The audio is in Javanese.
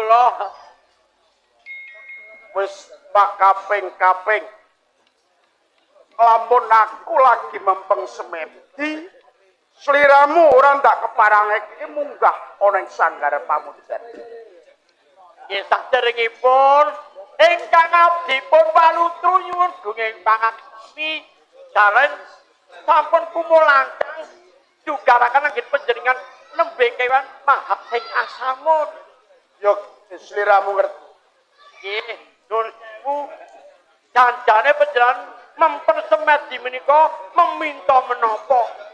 kula wis kaping-kaping lamun aku lagi mempeng semedi sliramu ora ndak keparangake munggah ana ing sanggare pamujan. Nggih saderengipun ingkang abdi pun walutru nyuwun gunging pangaksi jalan sampun kumulangkang jugaraken anggit panjenengan nembe kewan mahap sing asamun. Yo sliramu ngerti. Nggih, nuwun sewu. Janjane panjenengan mempersemedi menika meminta menapa?